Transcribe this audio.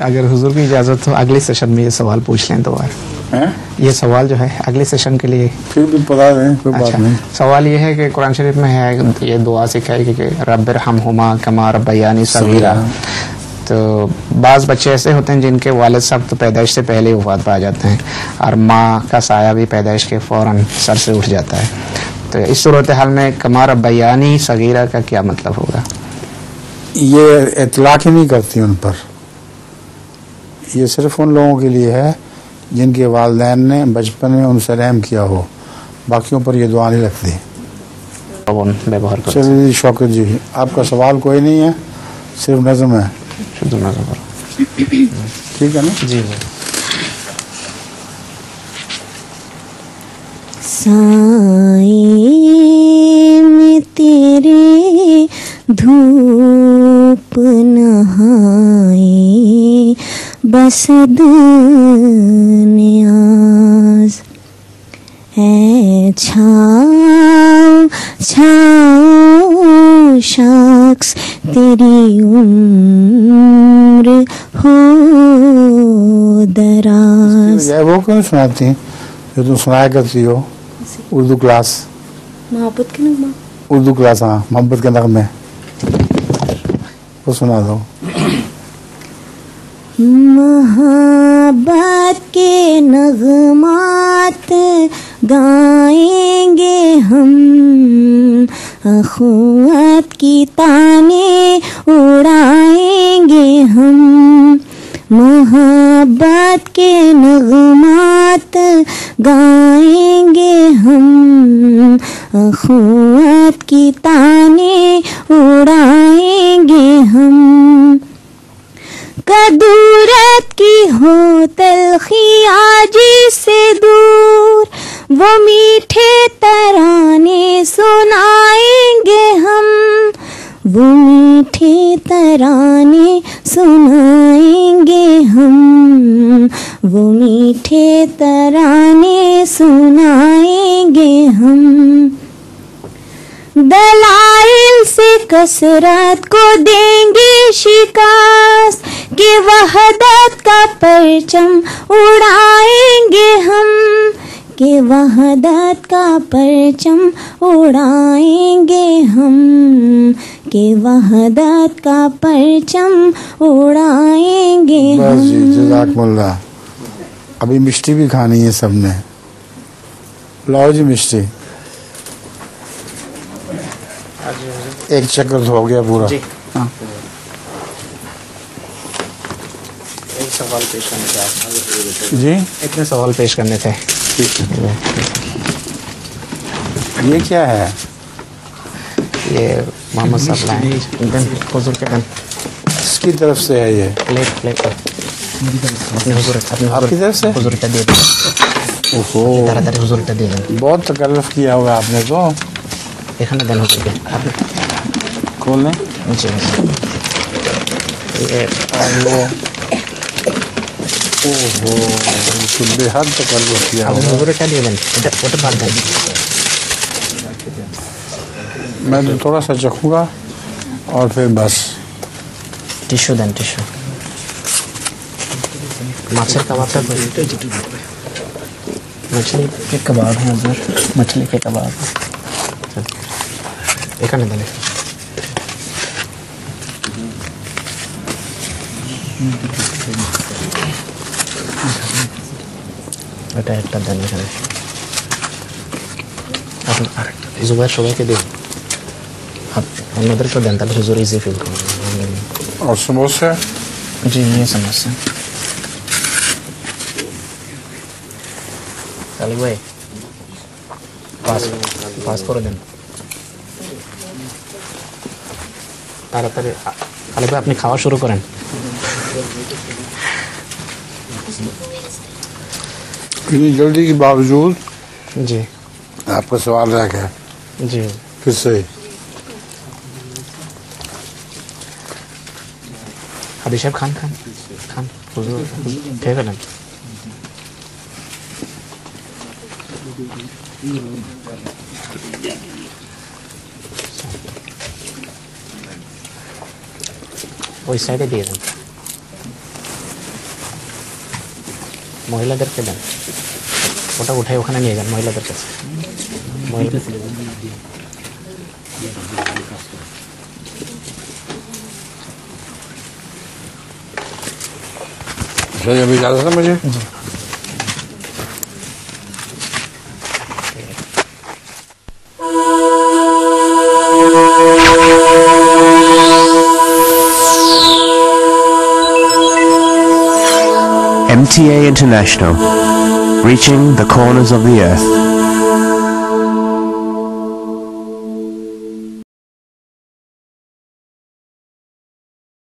अगर हुजूर की इजाज़त हो अगले सेशन में ये सवाल पूछ लें दोबारा। ये सवाल जो है अगले सेशन के लिए फिर भी पता है, कोई बात नहीं। सवाल ये है कि कुरान शरीफ में है, ये दुआ सिखाई कि रब्बिरहमहुमा कमा रब्बयानी सगीरा। तो बाज़ बच्चे ऐसे होते हैं जिनके वालिद साहब तो पैदाइश से पहले ही वफात पा जाते हैं और माँ का साया भी पैदाइश के फ़ौरन सर से उठ जाता है। तो इस सूरत हाल में कमा रब्बयानी सगीरा का क्या मतलब होगा? ये इतलाक़ ही नहीं करती उन पर, ये सिर्फ उन लोगों के लिए है जिनके वालिदैन ने बचपन में उनसे रहम किया हो, बाकियों पर ये दुआ नहीं रखती। चलिए शौकत जी, आपका सवाल कोई नहीं है, सिर्फ नज़म है। ठीक है ना जी। साए में तेरे धूप नहाए बसद न्याज है छाओ छाओ शख्स तेरी उम्र हो दराज। वो क्यों सुनाती जो तुम सुनाया करती हो? उर्दू क्लास, मोहब्बत के नगमा, उर्दू क्लास, हाँ मोहब्बत के नगमे, वो सुना दो। मोहब्बत के नगमात गाएंगे हम, अखुवत की ताने उड़ाएंगे हम। मोहब्बत के नगमात गाएंगे हम, अखुवत की ताने उड़ाएंगे हम। कदूरत की हो तलखी आजी से दूर, वो मीठे तराने सुनाएंगे हम, वो मीठे तराने सुनाएंगे हम, वो मीठे तराने सुनाएंगे हम। दलाइल से कसरत को देंगे शिकास्त, कि वहदत का परचम उड़ाएंगे हम, कि वहदत का परचम उड़ाएंगे हम, कि वहदत का परचम उड़ाएंगे हम। जज़ाकमुल्लाह। अभी मिष्टी भी खानी है सबने, लाओ जी मिष्टी। एक चक्कर हो गया पूरा जी। हाँ। एक सवाल पेश करने थे जी, इतने सवाल पेश करने थे। ये क्या है? ये मोहम्मद साहब लाए हुजूर के दिन, किसकी तरफ से है ये? प्लेट अपने हुजूर, आपकी तरफ से हुजूर का दे दो। ओहो, तरह हुजूर का दे दो। बहुत तकल्लुफ़ किया होगा आपने तो। देखा ना दिन हुजूर के खोल लें जी। ये ओहो, बेहद तकल्लुफ़ किया होगा। हुजूर का दे दें, वो तो बात है। मैं तो थोड़ा सा चखूँगा और फिर बस। टिश्यू दें, टिश्यू। माछर कबाब का मछली के कबाब हैं उधर, मछली के कबाब। एक ना दें बेटा, एक दें जुबार सुबह के दिन आप नदर को दें तब हुजूर इजी फील करेंगे। और समोसे जी, ये समोसे चलिए भाई पास कर दें ताड़ाताड़ी। अरे भाई अपनी खावा शुरू करें। इतनी जल्दी के बावजूद जी आपका सवाल रह गया जी, फिर से। अभिषेक खान हुजूर ठीक है ना। वो इस साइड दिए थे। মহিলাদেরকে দেন, ওটা উঠে ওখানে নিয়ে যান মহিলাদের কাছে। अभी ज़्यादा था मुझे। MTA International, reaching the corners of the earth.